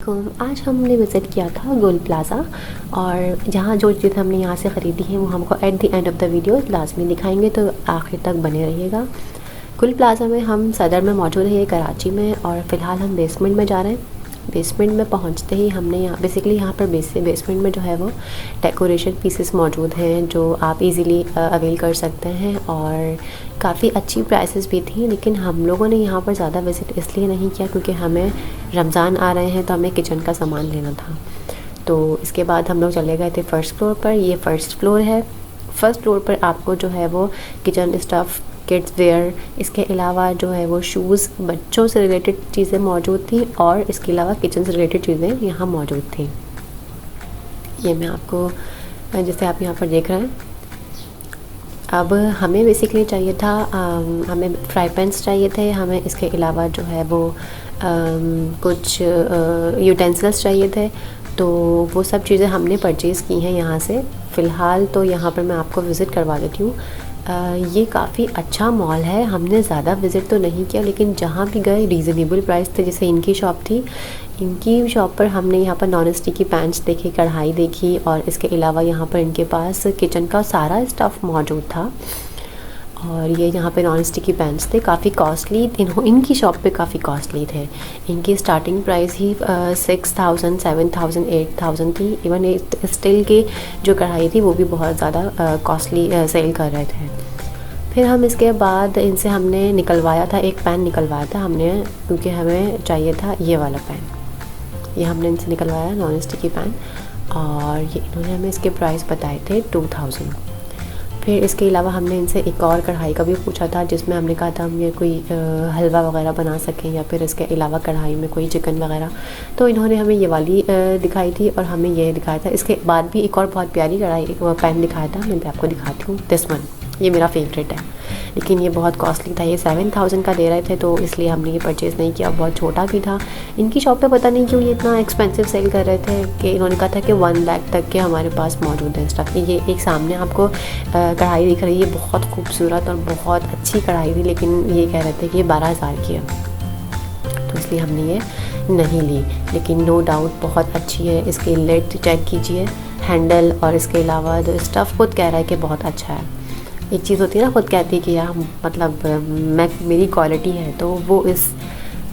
आज हमने विज़िट किया था गोल प्लाज़ा और जहाँ जो चीज़ हमने यहाँ से ख़रीदी है वो हमको at the end of the video लाज़मी दिखाएंगे, तो आखिर तक बने रहिएगा। गोल प्लाज़ा में हम सदर में मौजूद है, कराची में, और फ़िलहाल हम बेसमेंट में जा रहे हैं। बेसमेंट में पहुँचते ही हमने यहाँ पर बेसमेंट में जो है वो डेकोरेशन पीसेस मौजूद हैं जो आप इजीली अवेल कर सकते हैं, और काफ़ी अच्छी प्राइसेस भी थी। लेकिन हम लोगों ने यहाँ पर ज़्यादा विज़िट इसलिए नहीं किया क्योंकि हमें रमज़ान आ रहे हैं तो हमें किचन का सामान लेना था। तो इसके बाद हम लोग चले गए थे फ़र्स्ट फ्लोर पर। ये फ़र्स्ट फ्लोर है। फ़र्स्ट फ्लोर पर आपको जो है वो किचन स्टफ़, किड्स वेयर, इसके अलावा जो है वो शूज़, बच्चों से रिलेटेड चीज़ें मौजूद थी, और इसके अलावा किचन से रिलेटेड चीज़ें यहाँ मौजूद थी। ये मैं आपको जैसे आप यहाँ पर देख रहे हैं। अब हमें बेसिकली चाहिए था, हमें फ्राई पैन्स चाहिए थे, हमें इसके अलावा जो है वो कुछ यूटेंसिल्स चाहिए थे। तो वो सब चीज़ें हमने परचेज़ की हैं यहाँ से। फ़िलहाल तो यहाँ पर मैं आपको विज़िट करवा देती हूँ। ये काफ़ी अच्छा मॉल है। हमने ज़्यादा विज़िट तो नहीं किया, लेकिन जहाँ भी गए रीज़नेबल प्राइस थे। जैसे इनकी शॉप थी, इनकी शॉप पर हमने यहाँ पर नॉन स्टिकी पैन्स देखे, कढ़ाई देखी, और इसके अलावा यहाँ पर इनके पास किचन का सारा स्टफ़ मौजूद था। और ये यहाँ पे नॉन स्टिकी पैन्स थे, काफ़ी कॉस्टली। इनकी शॉप पे काफ़ी कॉस्टली थे। इनकी स्टार्टिंग प्राइस ही 6000, 7000, 8000 थी। इवन स्टील की जो कढ़ाई थी वो भी बहुत ज़्यादा कॉस्टली सेल कर रहे थे। फिर हम इसके बाद इनसे हमने निकलवाया था, एक पैन निकलवाया था हमने, क्योंकि हमें चाहिए था ये वाला पैन। ये हमने इनसे निकलवाया नॉन स्टिकी पैन, और ये इन्होंने हमें इसके प्राइस बताए थे 2000। फिर इसके अलावा हमने इनसे एक और कढ़ाई का भी पूछा था, जिसमें हमने कहा था हम ये कोई हलवा वगैरह बना सकें, या फिर इसके अलावा कढ़ाई में कोई चिकन वगैरह। तो इन्होंने हमें ये वाली दिखाई थी, और हमें ये दिखाया था। इसके बाद भी एक और बहुत प्यारी कढ़ाई पैन दिखाया था, मैं भी आपको दिखाती हूँ। दिस वन, ये मेरा फेवरेट है, लेकिन ये बहुत कॉस्टली था। ये 7000 का दे रहे थे, तो इसलिए हमने ये परचेज़ नहीं किया। बहुत छोटा भी था। इनकी शॉप पे पता नहीं क्यों ये इतना एक्सपेंसिव सेल कर रहे थे, कि इन्होंने कहा था कि 1 लाख तक के हमारे पास मौजूद है स्टफ़। ये एक सामने आपको कढ़ाई दिख रही है, बहुत खूबसूरत और बहुत अच्छी कढ़ाई थी, लेकिन ये कह रहे थे कि ये 12000 की है, तो इसलिए हमने ये नहीं ली। लेकिन नो डाउट बहुत अच्छी है। इसके लेड चेक कीजिए, हैंडल, और इसके अलावा जो स्टफ़ खुद कह रहा है कि बहुत अच्छा है। एक चीज़ होती है ना, खुद कहती है कि यार मतलब मेरी क्वालिटी है, तो वो इस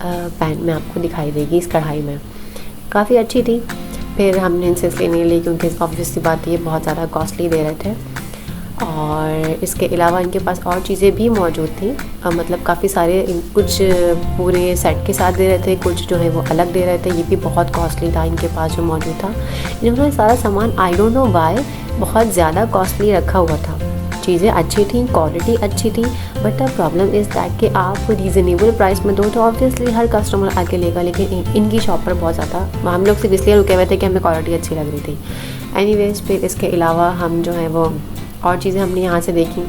पैन में आपको दिखाई देगी, इस कढ़ाई में। काफ़ी अच्छी थी। फिर हमने इनसे इसलिए नहीं ली क्योंकि ऑब्वियस सी बात, ये बहुत ज़्यादा कॉस्टली दे रहे थे। और इसके अलावा इनके पास और चीज़ें भी मौजूद थी, मतलब काफ़ी सारे, कुछ पूरे सेट के साथ दे रहे थे, कुछ जो है वो अलग दे रहे थे। ये भी बहुत कॉस्टली था इनके पास जो मौजूद था। इन्होंने सारा सामान आई डोंट नो वाई बहुत ज़्यादा कॉस्टली रखा हुआ था। चीज़ें अच्छी थी, क्वालिटी अच्छी थी, but the problem is that कि आप रीज़नेबल प्राइस में दो तो ऑब्वियसली हर कस्टमर आके लेगा। लेकिन इनकी शॉप पर बहुत ज़्यादा हम लोग सिर्फ इसलिए रुके हुए थे कि हमें क्वालिटी अच्छी लग रही थी। एनीवेज, फिर इसके अलावा हम जो है वो और चीज़ें हमने यहाँ से देखी।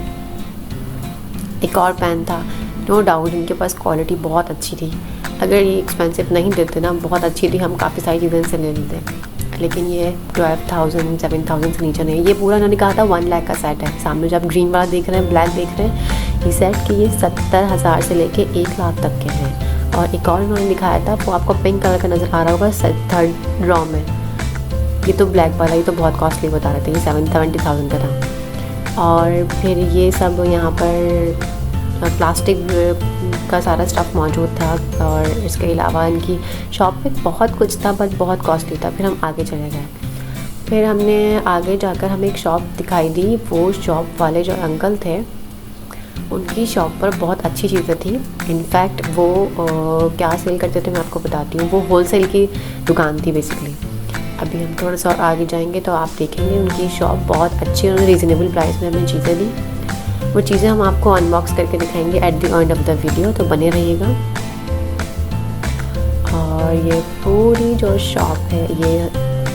एक और पैन था, नो डाउट इनके पास क्वालिटी बहुत अच्छी थी। अगर ये एक्सपेंसिव नहीं देते ना, बहुत अच्छी थी, हम काफ़ी सारी चीज़ें इनसे ले लेते। लेकिन ये 12000, 7000 से नीचे नहीं। ये पूरा उन्होंने कहा था 1 लाख का सेट है। सामने जो आप ग्रीन वाला देख रहे हैं, ब्लैक देख रहे हैं, ये सेट की ये 70000 से लेके 1 लाख तक के हैं। और एक और उन्होंने दिखाया था, वो आपको पिंक कलर का नज़र आ रहा होगा, 3rd रॉ में। ये तो ब्लैक वाला, ये तो बहुत कॉस्टली बता रहे थे, ये 70,000 का था। और फिर ये सब यहाँ पर प्लास्टिक का सारा स्टफ़ मौजूद था। और इसके अलावा इनकी शॉप पे बहुत कुछ था, बट बहुत कॉस्टली था। फिर हम आगे चले गए। फिर हमने आगे जाकर हमें एक शॉप दिखाई दी। वो शॉप वाले जो अंकल थे, उनकी शॉप पर बहुत अच्छी चीज़ें थी। इनफैक्ट वो क्या सेल करते थे मैं आपको बताती हूँ। वो होलसेल की दुकान थी बेसिकली। अभी हम थोड़ा सा और आगे जाएंगे तो आप देखेंगे उनकी शॉप बहुत अच्छी, उन्होंने रीज़नेबल प्राइस में हमें चीज़ें दी। वो चीज़ें हम आपको अनबॉक्स करके दिखाएंगे at the end of the video, तो बने रहिएगा। और ये पूरी जो शॉप है, ये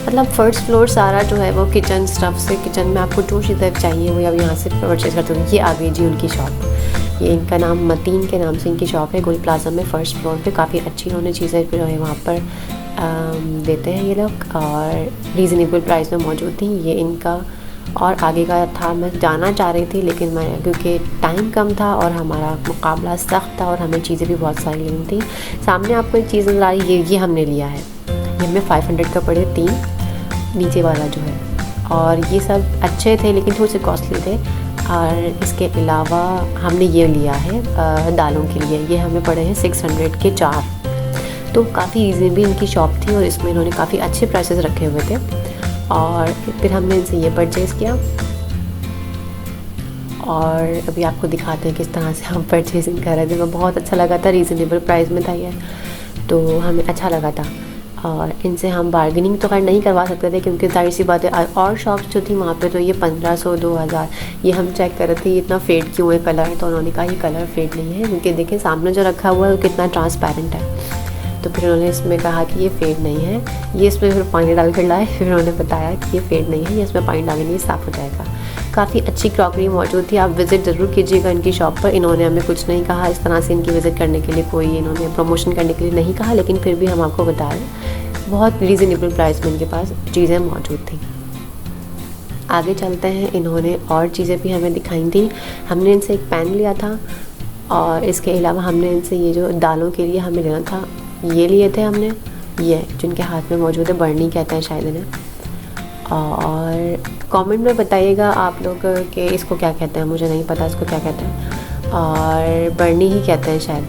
मतलब फर्स्ट फ्लोर सारा जो है वो किचन स्टफ़ से, किचन में आपको जो चीज़ें चाहिए वो अब यहाँ से परचेज़ करते हो। ये आ गई जी उनकी शॉप। ये इनका नाम मतीन के नाम से इनकी शॉप है, गोल प्लाज़ा में फ़र्स्ट फ्लोर पे। काफ़ी अच्छी उन्होंने चीज़ें जो है वहाँ पर देते हैं ये लोग, और रीज़नेबल प्राइस में मौजूद थी। ये इनका और आगे का था। मैं जाना चाह रही थी, लेकिन मैं क्योंकि टाइम कम था और हमारा मुकाबला सख्त था और हमें चीज़ें भी बहुत सारी लेनी थी। सामने आपको एक चीज़ नज़र आ रही है, ये हमने लिया है। ये हमें 500 का पड़े 3, नीचे वाला जो है। और ये सब अच्छे थे लेकिन थोड़े से कॉस्टली थे। और इसके अलावा हमने ये लिया है दालों के लिए, ये हमें पड़े हैं 600 के 4। तो काफ़ी रीज़नेबल इनकी शॉप थी और इसमें इन्होंने काफ़ी अच्छे प्राइसेस रखे हुए थे। और फिर हमने इनसे ये परचेज़ किया और अभी आपको दिखाते हैं किस तरह से हम परचेजिंग कर रहे थे। हमें बहुत अच्छा लगा था, रीज़नेबल प्राइस में था ये, तो हमें अच्छा लगा था। और इनसे हम बार्गेनिंग तो खैर नहीं करवा सकते थे क्योंकि जाहिर सी बात है और शॉप्स जो थी वहाँ पे तो ये 1500 2000, ये हम चेक कर रहे थे ये इतना फेड क्यों है कलर। तो उन्होंने कहा ये कलर फेड नहीं है क्योंकि देखें सामने जो रखा हुआ है वो कितना ट्रांसपेरेंट है। तो फिर उन्होंने इसमें कहा कि ये फेड नहीं है, ये इसमें फिर पानी डाल कर लाए, फिर उन्होंने बताया कि ये फेड नहीं है, ये इसमें पानी डालेंगे ये साफ़ हो जाएगा। काफ़ी अच्छी क्रॉकरी मौजूद थी, आप विज़िट ज़रूर कीजिएगा इनकी शॉप पर। इन्होंने हमें कुछ नहीं कहा इस तरह से इनकी विज़िट करने के लिए, कोई इन्होंने प्रमोशन करने के लिए नहीं कहा, लेकिन फिर भी हम आपको बता रहे हैं बहुत रीज़नेबल प्राइस में इनके पास चीज़ें मौजूद थी। आगे चलते हैं, इन्होंने और चीज़ें भी हमें दिखाई थी। हमने इनसे एक पैन लिया था और इसके अलावा हमने इनसे ये जो दालों के लिए हमें लेना था ये लिए थे हमने, ये जिनके हाथ में मौजूद है, बर्नी कहते हैं शायद इन्हें। और कमेंट में बताइएगा आप लोग कि इसको क्या कहते हैं, मुझे नहीं पता इसको क्या कहते हैं, और बर्नी ही कहते हैं शायद।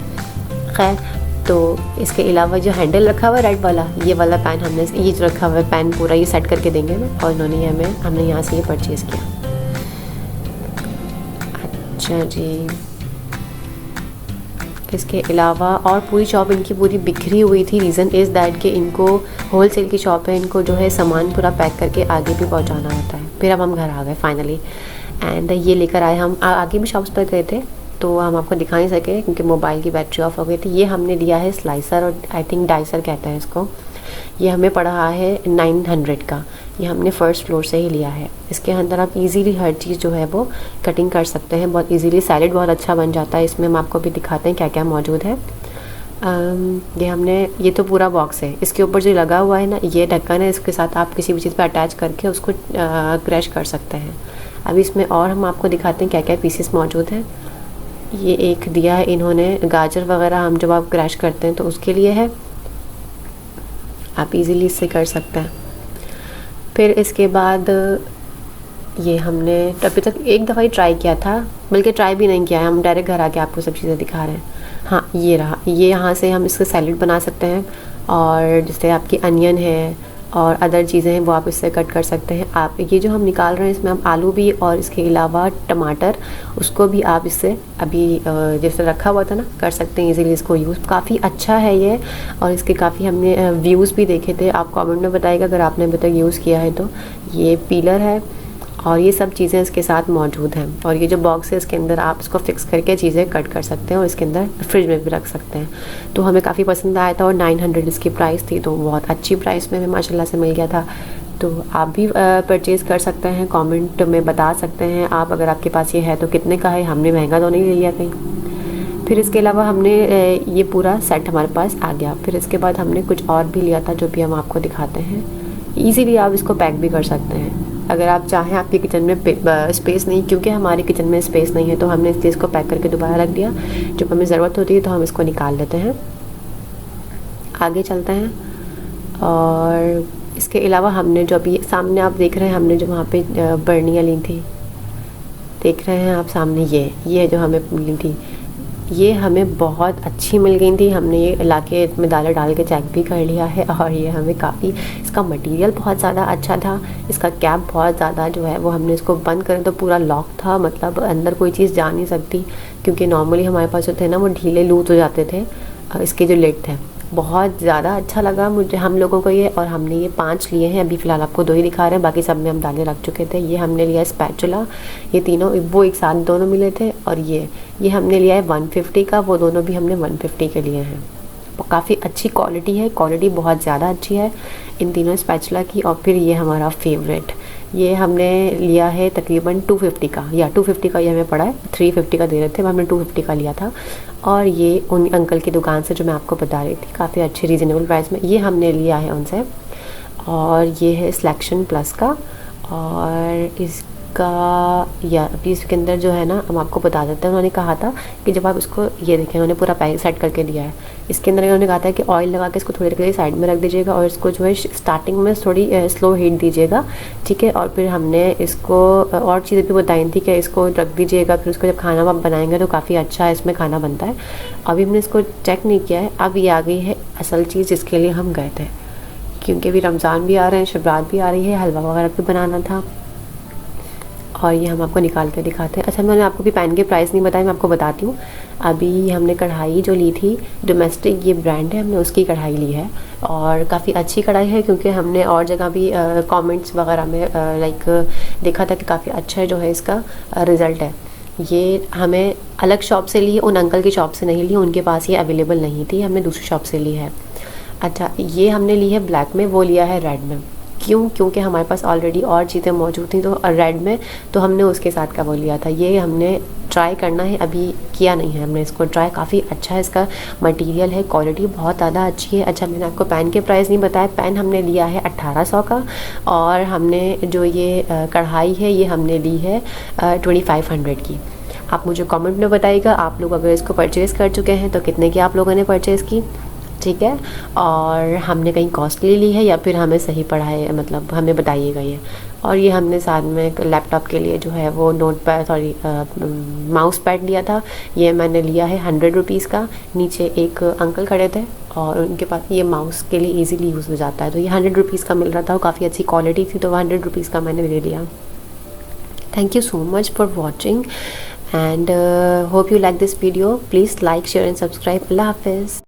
खैर, तो इसके अलावा जो हैंडल रखा हुआ है रेड वाला, ये वाला पैन हमने ये जो रखा हुआ है पैन पूरा ये सेट करके देंगे ना, और इन्होंने हमने यहाँ से ये परचेज़ किया। अच्छा जी, इसके अलावा और पूरी शॉप इनकी पूरी बिखरी हुई थी। रीज़न इज़ दैट कि इनको होलसेल की शॉप है, इनको जो है सामान पूरा पैक करके आगे भी पहुंचाना होता है। फिर अब हम घर आ गए फाइनली एंड ये लेकर आए। हम आगे भी शॉप्स पर गए थे तो हम आपको दिखा नहीं सके क्योंकि मोबाइल की बैटरी ऑफ हो गई थी। ये हमने लिया है स्लाइसर और आई थिंक डाइसर कहते हैं इसको। ये हमें पड़ा है 900 का, ये हमने फ़र्स्ट फ्लोर से ही लिया है। इसके अंदर आप इजीली हर चीज़ जो है वो कटिंग कर सकते हैं, बहुत इजीली। सैलेड बहुत अच्छा बन जाता है इसमें। हम आपको भी दिखाते हैं क्या क्या मौजूद है। ये तो पूरा बॉक्स है। इसके ऊपर जो लगा हुआ है ना ये ढक्कन है, इसके साथ आप किसी भी चीज़ पर अटैच करके उसको क्रश कर सकते हैं। अभी इसमें और हम आपको दिखाते हैं क्या क्या पीसेस मौजूद हैं। ये एक दिया है इन्होंने गाजर वगैरह, हम जब आप क्रश करते हैं तो उसके लिए है, आप इजीली इससे कर सकते हैं। फिर इसके बाद ये हमने अभी तक एक दफ़ा ही ट्राई किया था, बल्कि ट्राई भी नहीं किया है, हम डायरेक्ट घर आके आपको सब चीज़ें दिखा रहे हैं। हाँ, ये रहा, ये यहाँ से हम इससे सैलेड बना सकते हैं और जैसे आपकी अनियन है और अदर चीज़ें हैं वो आप इससे कट कर सकते हैं। आप ये जो हम निकाल रहे हैं इसमें हम आलू भी और इसके अलावा टमाटर उसको भी आप इससे अभी जैसे रखा हुआ था ना कर सकते हैं इजीली इसको यूज़। काफ़ी अच्छा है ये और इसके काफ़ी हमने व्यूज़ भी देखे थे। आप कमेंट में बताइएगा अगर आपने अभी तक यूज़ किया है तो। ये पीलर है और ये सब चीज़ें इसके साथ मौजूद हैं। और ये जो बॉक्स है इसके अंदर आप इसको फिक्स करके चीज़ें कट कर सकते हैं और इसके अंदर फ्रिज में भी रख सकते हैं। तो हमें काफ़ी पसंद आया था और 900 इसकी प्राइस थी, तो बहुत अच्छी प्राइस में हमें माशाल्लाह से मिल गया था। तो आप भी परचेज़ कर सकते हैं, कमेंट में बता सकते हैं आप अगर आपके पास ये है तो कितने का है। हमने महंगा तो नहीं ले लिया कहीं। फिर इसके अलावा हमने ये पूरा सेट हमारे पास आ गया। फिर इसके बाद हमने कुछ और भी लिया था जो भी हम आपको दिखाते हैं। ईज़िली आप इसको पैक भी कर सकते हैं अगर आप चाहें। आपके किचन में स्पेस नहीं, क्योंकि हमारे किचन में स्पेस नहीं है तो हमने इस चीज़ को पैक करके दोबारा रख दिया। जब हमें ज़रूरत होती है तो हम इसको निकाल लेते हैं। आगे चलते हैं और इसके अलावा हमने जो अभी सामने आप देख रहे हैं, हमने जो वहाँ पे बर्नियाँ ली थी, देख रहे हैं आप सामने, ये जो हमें मिली थी ये हमें बहुत अच्छी मिल गई थी। हमने ये इलाके में दालें डाल के चेक भी कर लिया है और ये हमें काफ़ी, इसका मटेरियल बहुत ज़्यादा अच्छा था। इसका कैप बहुत ज़्यादा जो है वो हमने इसको बंद करें तो पूरा लॉक था, मतलब अंदर कोई चीज़ जा नहीं सकती, क्योंकि नॉर्मली हमारे पास जो थे ना वो ढीले लूज हो जाते थे। इसके जो लिड थे बहुत ज़्यादा अच्छा लगा मुझे हम लोगों को ये। और हमने ये 5 लिए हैं, अभी फ़िलहाल आपको 2 ही दिखा रहे हैं, बाकी सब में हम दालें रख चुके थे। ये हमने लिया स्पैचुला, ये तीनों वो एक साथ दोनों मिले थे। और ये हमने लिया है 150 का, वो दोनों भी हमने 150 के लिए हैं। काफ़ी अच्छी क्वालिटी है, क्वालिटी बहुत ज़्यादा अच्छी है इन तीनों स्पैचुला की। और फिर ये हमारा फेवरेट, ये हमने लिया है तकरीबन 250 का, या 250 का ये हमें पड़ा है, 350 का दे रहे थे, हमने 250 का लिया था। और ये उन अंकल की दुकान से जो मैं आपको बता रही थी, काफ़ी अच्छी रीज़नेबल प्राइस में ये हमने लिया है उनसे। और ये है सिलेक्शन प्लस का, और इसका या अभी इसके अंदर जो है ना हम आपको बता देते हैं। उन्होंने कहा था कि जब आप इसको ये देखें, उन्होंने पूरा पैक सेट करके दिया है इसके अंदर उन्होंने कहा था कि ऑयल लगा के इसको थोड़ी देर के लिए साइड में रख दीजिएगा और इसको जो है स्टार्टिंग में थोड़ी स्लो हीट दीजिएगा, ठीक है। और फिर हमने इसको और चीज़ें भी बताई थी कि इसको रख दीजिएगा, फिर उसको जब खाना आप बनाएंगे तो काफ़ी अच्छा इसमें खाना बनता है। अभी हमने इसको चेक नहीं किया है। अब ये आ गई है असल चीज़ जिसके लिए हम गए थे, क्योंकि अभी रमज़ान भी आ रहे हैं, शबरात भी आ रही है, हलवा वगैरह भी बनाना था और ये हम आपको निकाल के दिखाते हैं। अच्छा, मैंने आपको भी पैन के प्राइस नहीं बताया, मैं आपको बताती हूँ। अभी हमने कढ़ाई जो ली थी डोमेस्टिक, ये ब्रांड है, हमने उसकी कढ़ाई ली है और काफ़ी अच्छी कढ़ाई है, क्योंकि हमने और जगह भी कमेंट्स वगैरह में लाइक देखा था कि काफ़ी अच्छा जो है इसका रिज़ल्ट है। ये हमें अलग शॉप से ली है, उन अंकल की शॉप से नहीं ली, उनके पास ये अवेलेबल नहीं थी, हमने दूसरी शॉप से ली है। अच्छा, ये हमने ली है ब्लैक में, वो लिया है रेड में। क्यों? क्योंकि हमारे पास ऑलरेडी और चीज़ें मौजूद थी तो रेड में, तो हमने उसके साथ का वो लिया था। ये हमने ट्राई करना है, अभी किया नहीं है हमने इसको ट्राई। काफ़ी अच्छा है, इसका मटेरियल है, क्वालिटी बहुत ज़्यादा अच्छी है। अच्छा, मैंने आपको पैन के प्राइस नहीं बताया। पैन हमने लिया है 1800 का और हमने जो ये कढ़ाई है ये हमने ली है 2500 की। आप मुझे कमेंट में बताइएगा आप लोग अगर इसको परचेज़ कर चुके हैं तो कितने की आप लोगों ने परचेज़ की, ठीक है। और हमने कहीं कॉस्टली ली है या फिर हमें सही पड़ा है, मतलब हमें बताइएगा ये। और ये हमने साथ में लैपटॉप के लिए जो है वो नोट पैड माउस पैड लिया था। ये मैंने लिया है 100 रुपीज़ का। नीचे एक अंकल खड़े थे और उनके पास ये माउस के लिए इजीली यूज़ हो जाता है, तो ये 100 रुपीज़ का मिल रहा था और काफ़ी अच्छी क्वालिटी थी, तो 100 रुपीज़ का मैंने ले लिया। Thank you so much for watching and hope you like this video. Please like, share and subscribe. Allah Hafiz.